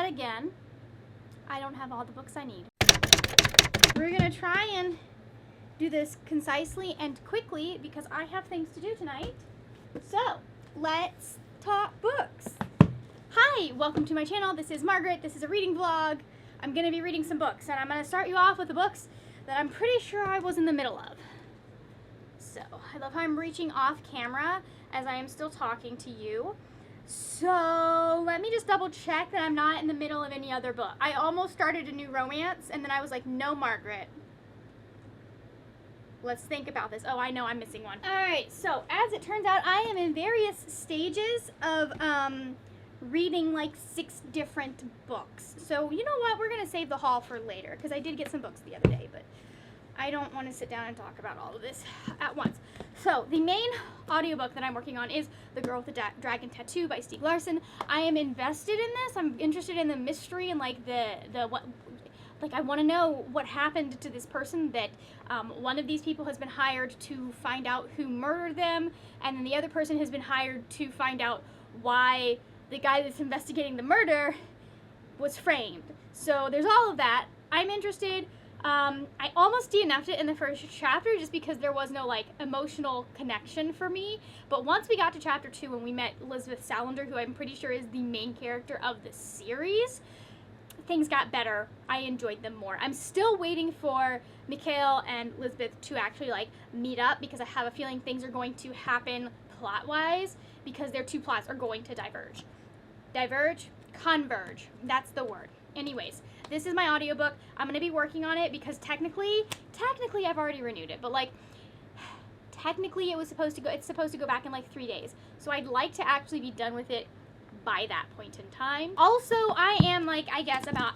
again, I don't have all the books I need. We're gonna try and do this concisely and quickly because I have things to do tonight. So, let's talk books. Hi, welcome to my channel. This is Margaret. This is a reading vlog. I'm gonna be reading some books, and I'm gonna start you off with the books that I'm pretty sure I was in the middle of. So, I love how I'm reaching off camera as I am still talking to you. So, let me just double check that I'm not in the middle of any other book. I almost started a new romance, and then I was like, no, Margaret. Let's think about this. Oh, I know I'm missing one. Alright, so, as it turns out, I am in various stages of, reading like 6 different books. So, you know what? We're going to save the haul for later, because I did get some books the other day, but I don't want to sit down and talk about all of this at once. So, the main audiobook that I'm working on is The Girl with the Dragon Tattoo by Stieg Larsson. I am invested in this. I'm interested in the mystery and like I want to know what happened to this person that one of these people has been hired to find out who murdered them, and then the other person has been hired to find out why the guy that's investigating the murder was framed. So there's all of that. I'm interested. I almost DNF'd it in the first chapter just because there was no like emotional connection for me. But once we got to chapter 2 and we met Elizabeth Salander, who I'm pretty sure is the main character of the series, things got better. I enjoyed them more. I'm still waiting for Mikhail and Elizabeth to actually like meet up because I have a feeling things are going to happen plot-wise because their 2 plots are going to diverge. Diverge? Converge. That's the word. Anyways, this is my audiobook. I'm going to be working on it because technically I've already renewed it, but like technically it's supposed to go back in like 3 days. So I'd like to actually be done with it by that point in time. Also, I am like, I guess about,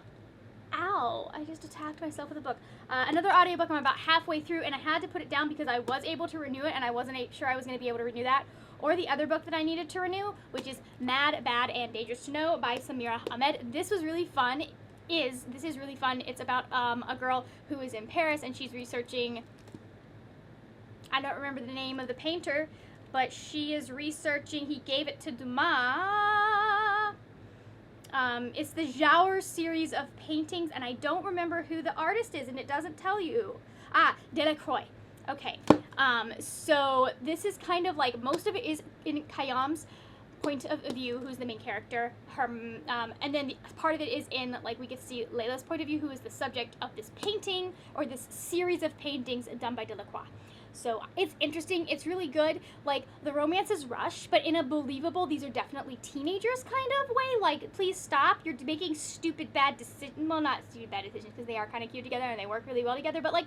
ow, I just attacked myself with a book. Another audiobook I'm about halfway through, and I had to put it down because I was able to renew it and I wasn't sure I was going to be able to renew that. Or the other book that I needed to renew, which is Mad, Bad, and Dangerous to Know by Samira Ahmed. This was really fun. This is really fun. It's about a girl who is in Paris and she's researching, I don't remember the name of the painter, but she is researching, he gave it to Dumas. It's the Jouer series of paintings, and I don't remember who the artist is, and it doesn't tell you. Ah, Delacroix. Okay, so this is kind of like, most of it is in Khayyam's point of view, who's the main character, her, and then part of it is in, like, we get to see Layla's point of view, who is the subject of this painting, or this series of paintings done by Delacroix. So it's interesting, it's really good. Like, the romance is rushed, but in a believable, these are definitely teenagers kind of way. Like, please stop, you're making stupid bad decisions. Well, not stupid bad decisions, because they are kind of cute together and they work really well together, but like,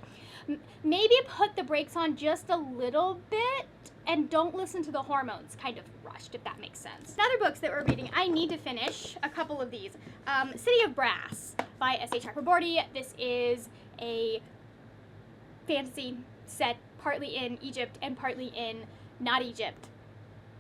maybe put the brakes on just a little bit and don't listen to the hormones kind of rushed, if that makes sense. Other books that we're reading, I need to finish a couple of these. City of Brass by S.A. Chakraborty. This is a fantasy set partly in Egypt and partly in not Egypt,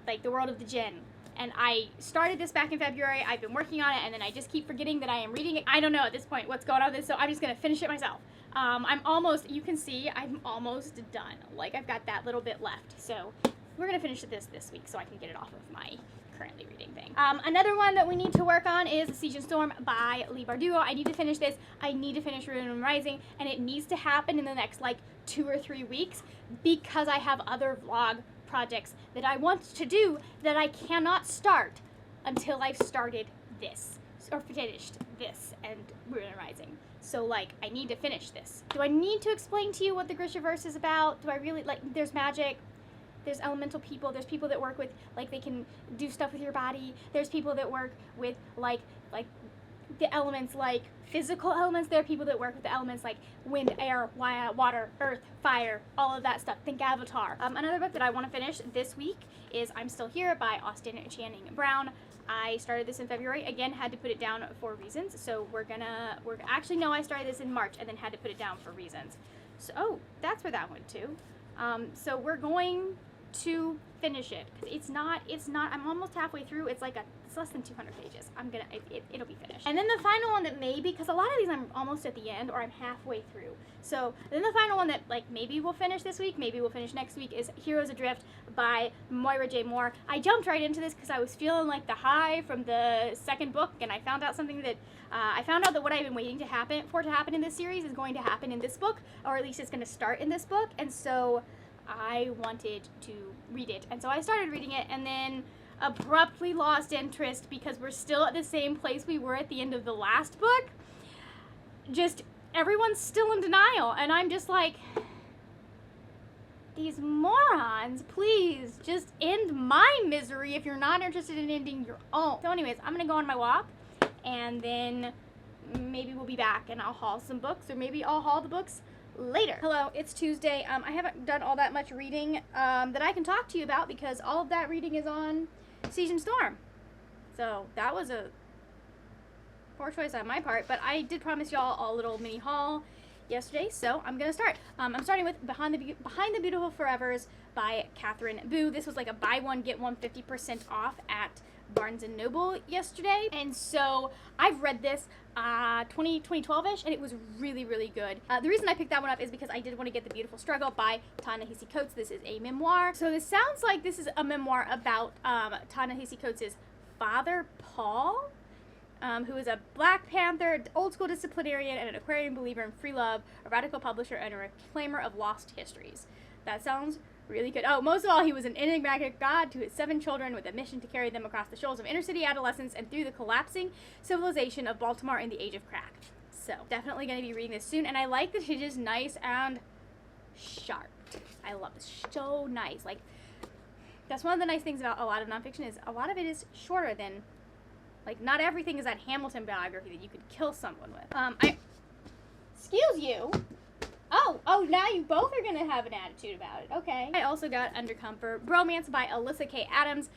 like the world of the jinn. And I started this back in February. I've been working on it, and then I just keep forgetting that I am reading it. I don't know at this point what's going on with this, so I'm just gonna finish it myself. I'm almost, you can see, I'm almost done. Like, I've got that little bit left, so we're gonna finish this week so I can get it off of my currently reading thing. Another one that we need to work on is Siege and Storm by Leigh Bardugo. I need to finish this. I need to finish Ruin and Rising, and it needs to happen in the next like 2 or 3 weeks because I have other vlog projects that I want to do that I cannot start until I've started this or finished this and Ruin and Rising. So like, I need to finish this. Do I need to explain to you what the Grishaverse is about? Do I really, like, there's magic, there's elemental people, there's people that work with, like, they can do stuff with your body, there's people that work with, like the elements, like, physical elements, there are people that work with the elements like wind, air, water, earth, fire, all of that stuff. Think Avatar. Another book that I want to finish this week is I'm Still Here by Austin Channing Brown. I started this in February, again, had to put it down for reasons, so actually, no, I started this in March and then had to put it down for reasons. So, oh, that's where that went to. So we're going to finish it. It's not, I'm almost halfway through. It's less than 200 pages. It'll be finished. And then the final one that maybe, because a lot of these I'm almost at the end or I'm halfway through. So then the final one that maybe we'll finish this week, maybe we'll finish next week is Heroes Adrift by Moira J. Moore. I jumped right into this because I was feeling like the high from the second book, and I found out something that, what I've been waiting to happen in this series is going to happen in this book, or at least it's going to start in this book, and so I wanted to read it. And so I started reading it, and then abruptly lost interest because we're still at the same place we were at the end of the last book. Just everyone's still in denial, and I'm just like, these morons, please just end my misery if you're not interested in ending your own. So anyways, I'm gonna go on my walk, and then maybe we'll be back and I'll haul some books, or maybe I'll haul the books later. Hello, it's Tuesday. I haven't done all that much reading that I can talk to you about because all of that reading is on Siege and Storm. So that was a poor choice on my part, but I did promise y'all a little mini haul yesterday, so I'm gonna start. I'm starting with Behind the Beautiful Forevers by Catherine Boo. This was like a buy one get one 50% off at Barnes & Noble yesterday, and so I've read this 2012-ish, and it was really, really good. The reason I picked that one up is because I did want to get The Beautiful Struggle by Ta-Nehisi Coates. This is a memoir. So this sounds like this is a memoir about Ta-Nehisi Coates' father, Paul, who is a Black Panther, old school disciplinarian, and an Aquarian believer in free love, a radical publisher, and a reclaimer of lost histories. That sounds really good. Oh, most of all, he was an enigmatic god to his 7 children with a mission to carry them across the shoals of inner-city adolescence and through the collapsing civilization of Baltimore in the Age of Crack. So, definitely going to be reading this soon, and I like that it is nice and sharp. I love it. So nice. Like, that's one of the nice things about a lot of nonfiction is a lot of it is shorter than, like, not everything is that Hamilton biography that you could kill someone with. Excuse you? Oh, now you both are going to have an attitude about it. Okay. I also got Under Comfort Bromance by Alyssa K. Adams.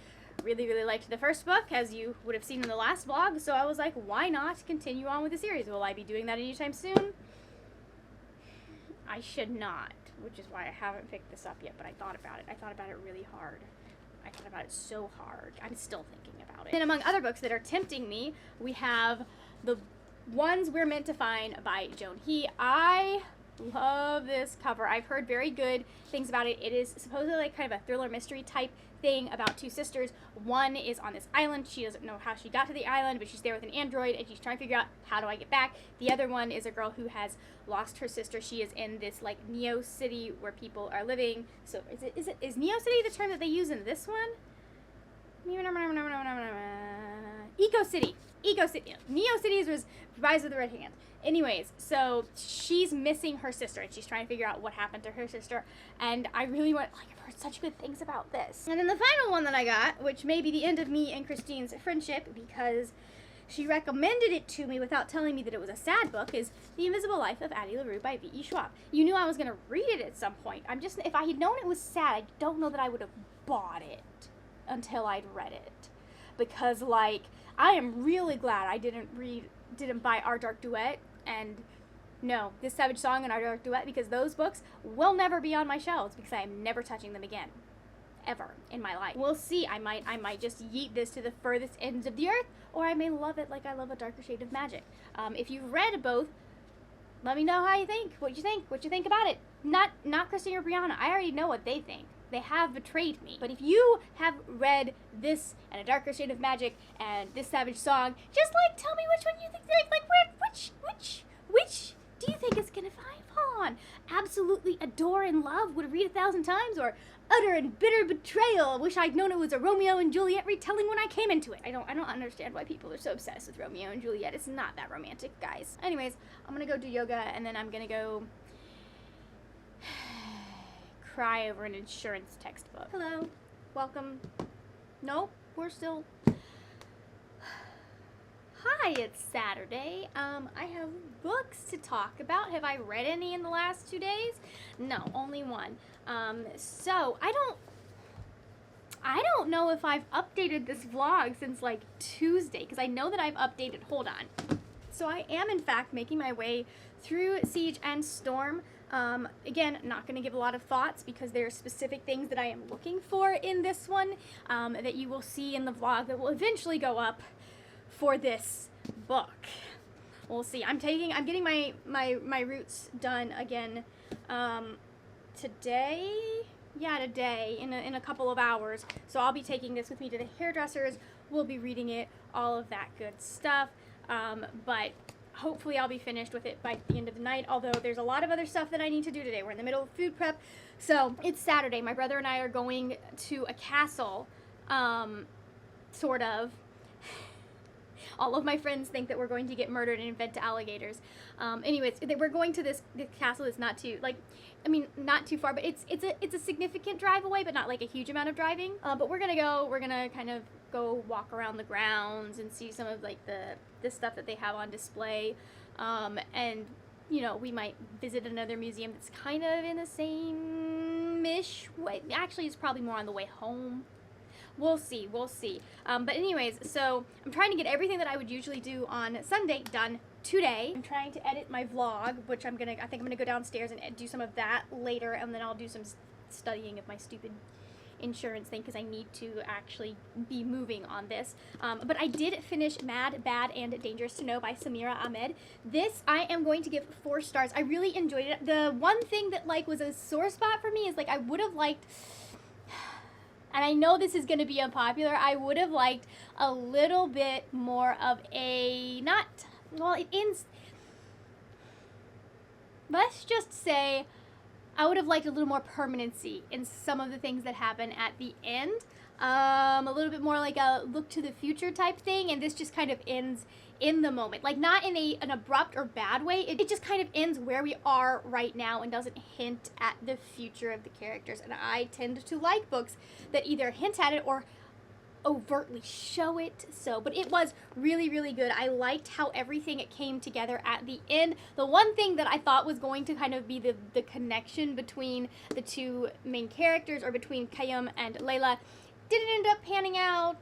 Really, really liked the first book, as you would have seen in the last vlog, so I was like, why not continue on with the series? Will I be doing that anytime soon? I should not, which is why I haven't picked this up yet, but I thought about it. I thought about it really hard. I thought about it so hard. I'm still thinking about it. And among other books that are tempting me, we have The Ones We're Meant to Find by Joan He. I love this cover. I've heard very good things about it. It is supposedly like kind of a thriller mystery type thing about 2 sisters. One is on this island. She doesn't know how she got to the island, but she's there with an android, and she's trying to figure out, how do I get back? The other one is a girl who has lost her sister. She is in this like Neo City where people are living. So is Neo City the term that they use in this one? Eco City. Neo City was Rise of the Red Hand. Anyways, so she's missing her sister, and she's trying to figure out what happened to her sister, and I really want, like, I've heard such good things about this. And then the final one that I got, which may be the end of me and Christine's friendship, because she recommended it to me without telling me that it was a sad book, is The Invisible Life of Addie LaRue by V.E. Schwab. You knew I was going to read it at some point. If I had known it was sad, I don't know that I would have bought it until I'd read it. Because, like, I am really glad I didn't buy Our Dark Duet and This Savage Song and Our Dark Duet, because those books will never be on my shelves because I am never touching them again. Ever in my life. We'll see. I might just yeet this to the furthest ends of the earth, or I may love it like I love A Darker Shade of Magic. If you've read both, let me know how you think. What you think about it. Not Christine or Brianna. I already know what they think. They have betrayed me. But if you have read this and A Darker Shade of Magic and This Savage Song, just like tell me which one you think, which do you think is gonna fall on? Absolutely adore and love, would read 1,000 times, or utter and bitter betrayal, wish I'd known it was a Romeo and Juliet retelling when I came into it. I don't understand why people are so obsessed with Romeo and Juliet. It's not that romantic, guys. Anyways, I'm gonna go do yoga, and then I'm gonna go cry over an insurance textbook. Hello. Welcome. Nope, we're still... Hi, it's Saturday. I have books to talk about. Have I read any in the last 2 days? No, only one. So I don't know if I've updated this vlog since like Tuesday, because I know that I've updated. Hold on. So I am in fact making my way through Siege and Storm. Again, not going to give a lot of thoughts because there are specific things that I am looking for in this one that you will see in the vlog that will eventually go up for this book. We'll see. I'm getting my roots done again today. Yeah, today in a couple of hours. So I'll be taking this with me to the hairdressers. We'll be reading it, all of that good stuff. But hopefully I'll be finished with it by the end of the night, although there's a lot of other stuff that I need to do today. We're in the middle of food prep. So it's Saturday. My brother and I are going to a castle, sort of. All of my friends think that we're going to get murdered and fed to alligators. Anyways, we're going to this castle that's not too, not too far, but it's a significant drive away, but not like a huge amount of driving. But we're gonna kind of go walk around the grounds and see some of like the stuff that they have on display. And you know, we might visit another museum that's kind of in the same-ish way. Actually, it's probably more on the way home. We'll see. But anyways, so I'm trying to get everything that I would usually do on Sunday done today. I'm trying to edit my vlog, which I think I'm gonna go downstairs and do some of that later, and then I'll do some studying of my stupid insurance thing because I need to actually be moving on this. But I did finish Mad, Bad, and Dangerous to Know by Samira Ahmed. This I am going to give 4 stars. I really enjoyed it. The one thing that was a sore spot for me is I would have liked, and I know this is going to be unpopular, I would have liked a little bit more of a, it ends, let's just say, I would have liked a little more permanency in some of the things that happen at the end. A little bit more like a look to the future type thing, and this just kind of ends in the moment. Not in an abrupt or bad way, it just kind of ends where we are right now and doesn't hint at the future of the characters. And I tend to like books that either hint at it or overtly show it. But it was really, really good. I liked how everything came together at the end. The one thing that I thought was going to kind of be the connection between the two main characters, or between Qayyum and Layla, didn't end up panning out,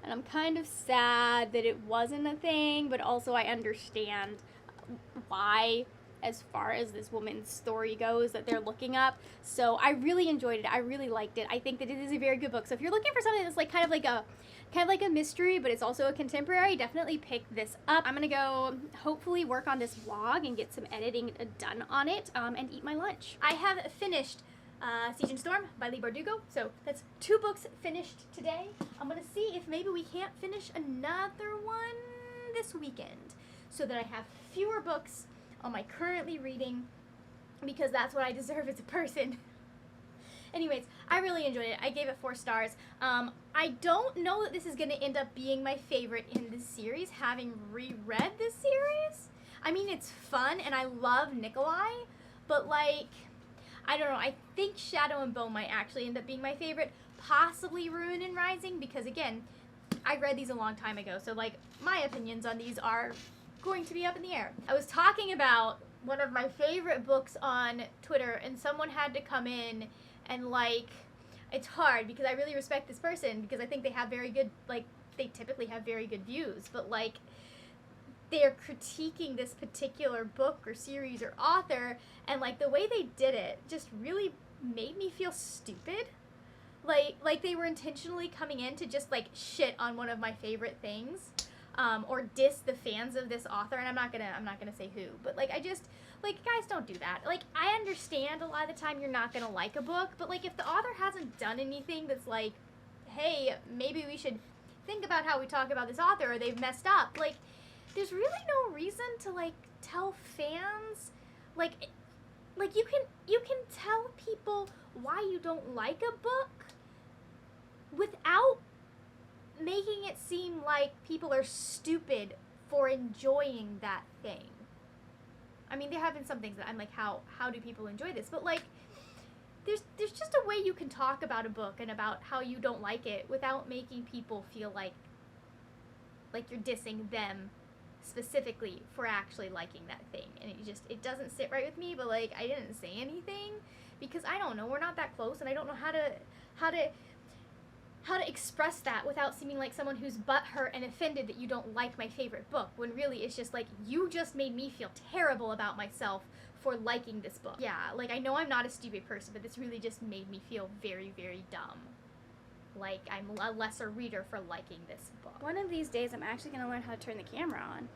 and I'm kind of sad that it wasn't a thing, but also I understand why, as far as this woman's story goes, that they're looking up. So I really enjoyed it. I really liked it. I think that it is a very good book. So if you're looking for something that's kind of like a mystery, but it's also a contemporary, definitely pick this up. I'm gonna go hopefully work on this vlog and get some editing done on it, and eat my lunch. I have finished Siege and Storm by Leigh Bardugo. So that's 2 books finished today. I'm gonna see if maybe we can't finish another one this weekend, so that I have fewer books on my currently reading, because that's what I deserve as a person. Anyways, I really enjoyed it. I gave it 4 stars. I don't know that this is going to end up being my favorite in this series, having reread this series. I mean, it's fun, and I love Nikolai, but I don't know. I think Shadow and Bone might actually end up being my favorite, possibly Ruin and Rising, because again, I read these a long time ago, so my opinions on these are going to be up in the air. I was talking about one of my favorite books on Twitter, and someone had to come in and it's hard because I really respect this person, because I think they have very good, they typically have very good views, but they're critiquing this particular book or series or author, and the way they did it just really made me feel stupid. Like they were intentionally coming in to just shit on one of my favorite things. Or diss the fans of this author, and I'm not gonna say who, but I just, guys, don't do that. I understand a lot of the time you're not gonna like a book, but if the author hasn't done anything that's hey, maybe we should think about how we talk about this author, or they've messed up, there's really no reason to tell fans, you can tell people why you don't like a book without making it seem like people are stupid for enjoying that thing. I mean, there have been some things that I'm how do people enjoy this? But there's just a way you can talk about a book and about how you don't like it without making people feel like you're dissing them specifically for actually liking that thing. And it doesn't sit right with me, but I didn't say anything because I don't know, we're not that close, and I don't know how to how to express that without seeming like someone who's butthurt and offended that you don't like my favorite book, when really it's just like, you just made me feel terrible about myself for liking this book. Yeah, like, I know I'm not a stupid person, but this really just made me feel very, very dumb. Like, I'm a lesser reader for liking this book. One of these days, I'm actually going to learn how to turn the camera on.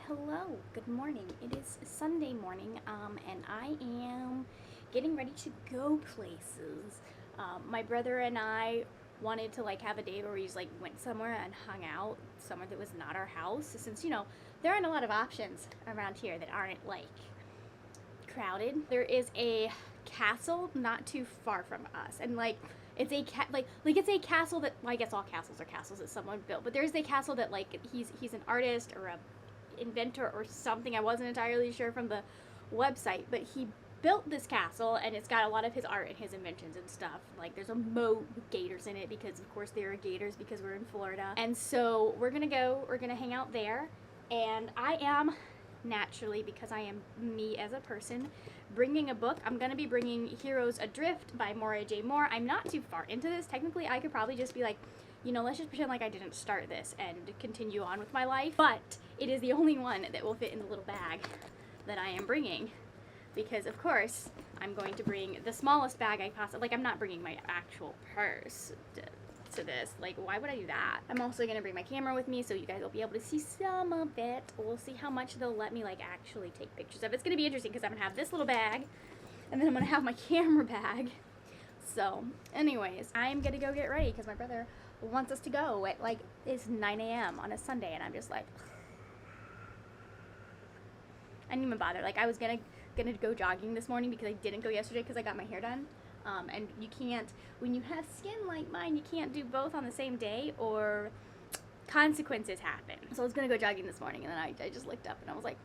Hello, good morning. It is Sunday morning, and I am getting ready to go places. My brother and I wanted to, like, have a day where we just, like, went somewhere and hung out, somewhere that was not our house, since, you know, there aren't a lot of options around here that aren't, like, crowded. There is a castle not too far from us, and, like, it's a it's a castle that, well, I guess all castles are castles that someone built, but there's a castle that, like, he's an artist or a inventor or something. I wasn't entirely sure from the website, but he built this castle, and it's got a lot of his art and his inventions and stuff. Like, there's a moat with gators in it, because of course there are gators, because we're in Florida. And so we're gonna hang out there, and I am, naturally, because I am me as a person, bringing a book. I'm gonna be bringing Heroes Adrift by Maura J. Moore. I'm not too far into this. Technically, I could probably just be like, you know, let's just pretend like I didn't start this and continue on with my life. But it is the only one that will fit in the little bag that I am bringing. Because, of course, I'm going to bring the smallest bag I possibly... Like, I'm not bringing my actual purse to this. Like, why would I do that? I'm also going to bring my camera with me, so you guys will be able to see some of it. We'll see how much they'll let me, like, actually take pictures of. It's going to be interesting, because I'm going to have this little bag, and then I'm going to have my camera bag. So, anyways, I'm going to go get ready, because my brother wants us to go at, like, it's 9 a.m. on a Sunday, and I'm just like... I didn't even bother. Like, I was gonna go jogging this morning because I didn't go yesterday because I got my hair done. And you can't, when you have skin like mine, you can't do both on the same day or consequences happen. So I was gonna go jogging this morning, and then I just looked up and I was like,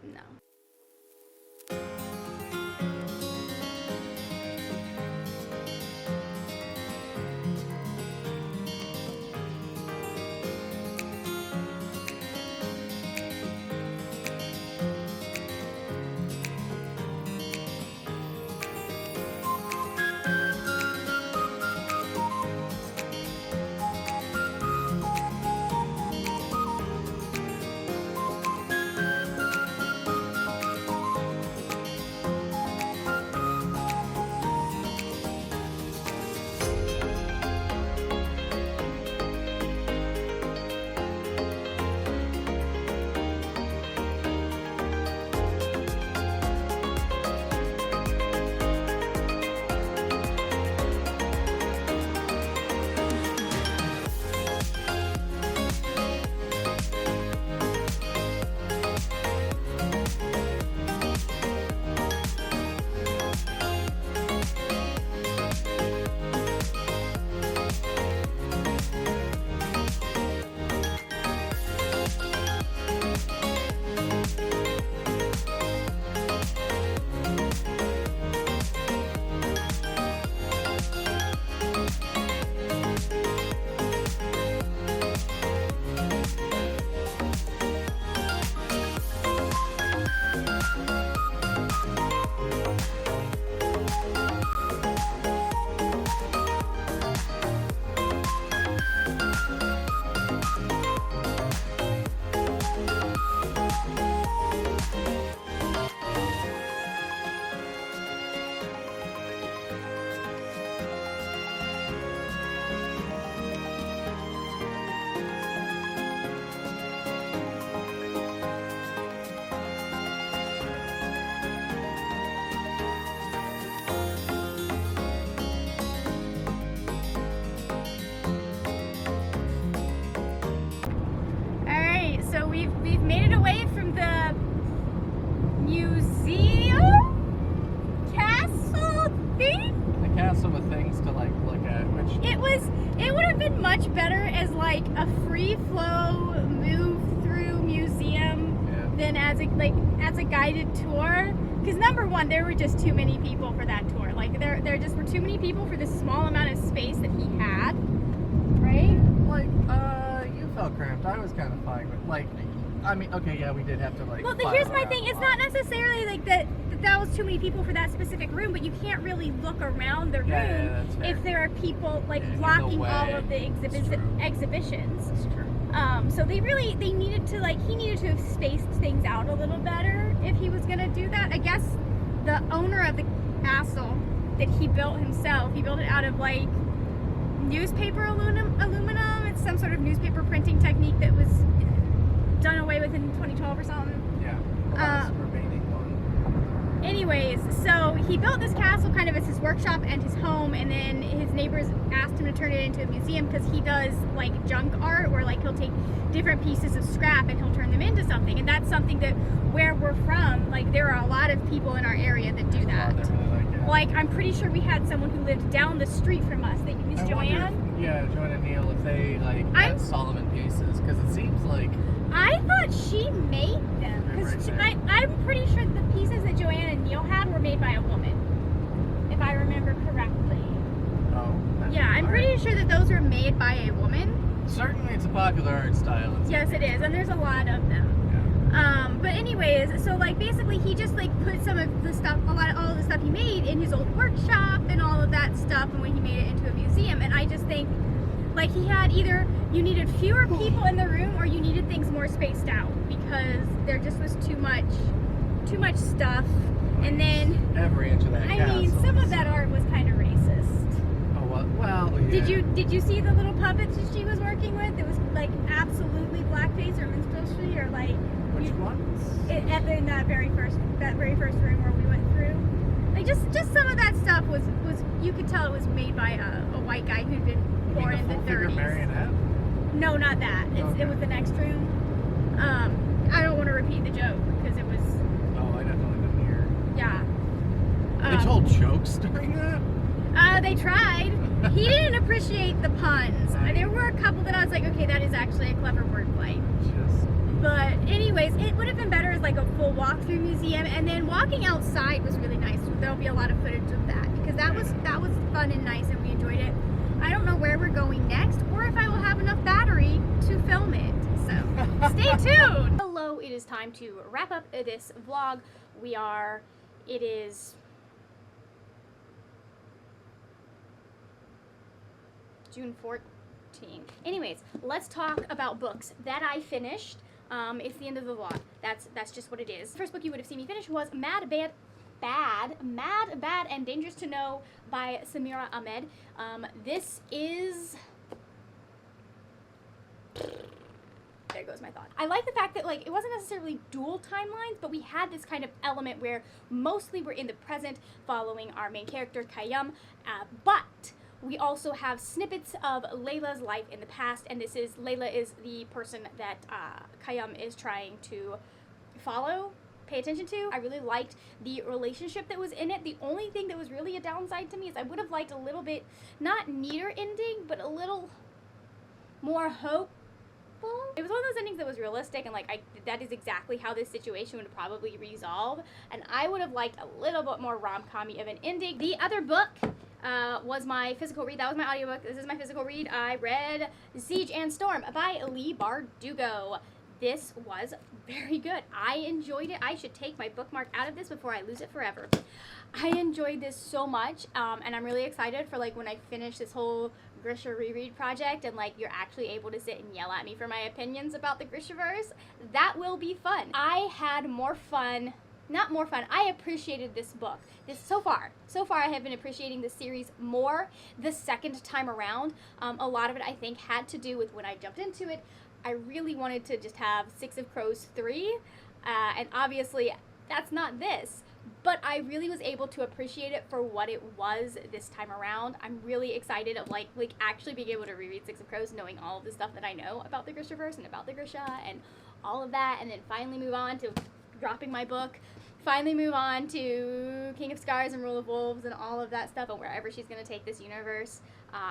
no. We've made it away from the museum castle thing. The castle with things to like look at, which it would have been much better as like a free flow move through museum than as a guided tour. Because number one, there were just too many people for that tour. Like there just were too many people for the small amount of space that he had, right? Like you felt cramped. I was kind of fine with I mean, okay, yeah, we did have to like. Well, file here's my around thing. a It's lot. not necessarily like that was too many people for that specific room, but you can't really look around the room Yeah, that's fair. if there are people like Yeah, in the blocking all way. of the It's true. exhibitions. That's true. So they needed to he needed to have spaced things out a little better if he was gonna do that. I guess the owner of the castle that he built himself, he built it out of like newspaper aluminum. It's some sort of newspaper printing technique that was done away with in 2012 or something. Yeah. The last remaining one. Anyways, so he built this castle kind of as his workshop and his home, and then his neighbors asked him to turn it into a museum because he does like junk art where like he'll take different pieces of scrap and he'll turn them into something. And that's something that where we're from, like there are a lot of people in our area that do that. They really like it. Like I'm pretty sure we had someone who lived down the street from us. They Miss I wonder Joanne. if, yeah, Joanne and Neil, if they like had Solomon pieces, because it seems like. I thought she made them because Right. I'm pretty sure the pieces that Joanne and Neil had were made by a woman, if I remember correctly. Oh. Yeah, I'm pretty sure that those were made by a woman. Certainly, it's a popular art style. Yes, it is, and there's a lot of them. Yeah. But anyways, so like basically he just like put some of the stuff, all of the stuff he made in his old workshop and all of that stuff, and when he made it into a museum. And I just think like he had either you needed fewer people in the room or you needed things more spaced out because there just was too much stuff. And then Every inch of that I castle. mean, some of that art was kind of racist. Oh well, yeah. Did you see the little puppets that she was working with? It was like absolutely blackface or minstrelsy or like Which ones? in that very first room where we went through. Like just some of that stuff was you could tell it was made by a white guy who'd been born in the full-figure 30s. marionette? No, not that. Okay. It was the next room. I don't want to repeat the joke because it was Oh, I definitely didn't hear. yeah. They told jokes during that? They tried. He didn't appreciate the puns. There were a couple that I was like, okay, that is actually a clever wordplay. Just. But anyways, it would have been better as like a full walkthrough museum, and then walking outside was really nice. There'll be a lot of footage of that because that was fun and nice, and we enjoyed it. I don't know where we're going next, or if I will have enough battery to film it. So stay tuned. Hello, it is time to wrap up this vlog. It is June 14th. Anyways, let's talk about books that I finished. It's the end of the vlog. That's just what it is. The first book you would have seen me finish was Mad, Bad, and Dangerous to Know by Samira Ahmed. This is... There goes my thought. I like the fact that like it wasn't necessarily dual timelines, but we had this kind of element where mostly we're in the present following our main character, Khayyam, but we also have snippets of Layla's life in the past, and Layla is the person that Khayyam is trying to pay attention to. I really liked the relationship that was in it. The only thing that was really a downside to me is I would have liked a little bit, not neater ending, but a little more hope. It was one of those endings that was realistic, and like that is exactly how this situation would probably resolve, and I would have liked a little bit more rom-com-y of an ending. The other book was my physical read. That was my audiobook. This is my physical read. I read Siege and Storm by Leigh Bardugo. This was very good. I enjoyed it. I should take my bookmark out of this before I lose it forever. I enjoyed this so much, and I'm really excited for like when I finish this whole Grisha reread project and like you're actually able to sit and yell at me for my opinions about the Grishaverse. That will be fun. I had more fun. Not more fun. I appreciated this book. So far I have been appreciating this series more the second time around. A lot of it I think had to do with when I jumped into it. I really wanted to just have Six of Crows 3, and obviously that's not this, but I really was able to appreciate it for what it was this time around. I'm really excited of like actually being able to reread Six of Crows, knowing all of the stuff that I know about the Grishaverse and about the Grisha and all of that, and then finally move on to dropping my book, finally move on to King of Scars and Rule of Wolves and all of that stuff, and wherever she's going to take this universe.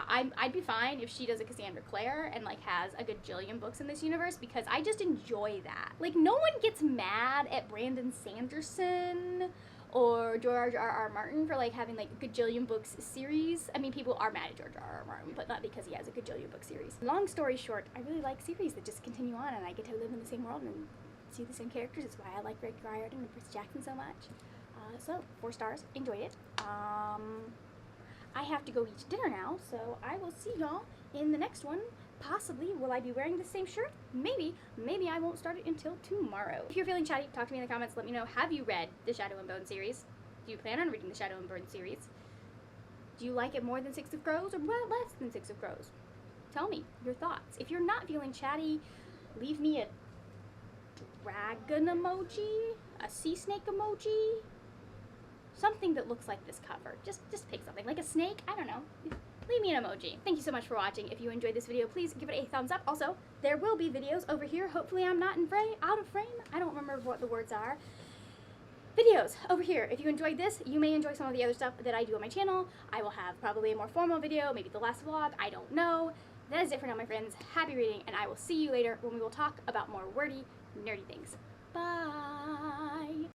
I'd be fine if she does a Cassandra Clare and like has a gajillion books in this universe, because I just enjoy that. Like no one gets mad at Brandon Sanderson or George R.R. Martin for like having like a gajillion books series. I mean, people are mad at George R.R. Martin, but not because he has a gajillion book series. Long story short, I really like series that just continue on and I get to live in the same world and see the same characters. It's why I like Greg Riordan and Percy Jackson so much. So 4 stars, enjoyed it. I have to go eat dinner now, so I will see y'all in the next one. Possibly, will I be wearing the same shirt? Maybe. Maybe I won't start it until tomorrow. If you're feeling chatty, talk to me in the comments. Let me know, have you read the Shadow and Bone series? Do you plan on reading the Shadow and Bone series? Do you like it more than Six of Crows or less than Six of Crows? Tell me your thoughts. If you're not feeling chatty, leave me a dragon emoji, a sea snake emoji, something that looks like this cover. Just pick something, like a snake, I don't know. Leave me an emoji. Thank you so much for watching. If you enjoyed this video, please give it a thumbs up. Also, there will be videos over here. Hopefully I'm not out of frame. I don't remember what the words are. Videos over here. If you enjoyed this, you may enjoy some of the other stuff that I do on my channel. I will have probably a more formal video, maybe the last vlog, I don't know. That is it for now, my friends. Happy reading, and I will see you later when we will talk about more wordy, nerdy things. Bye!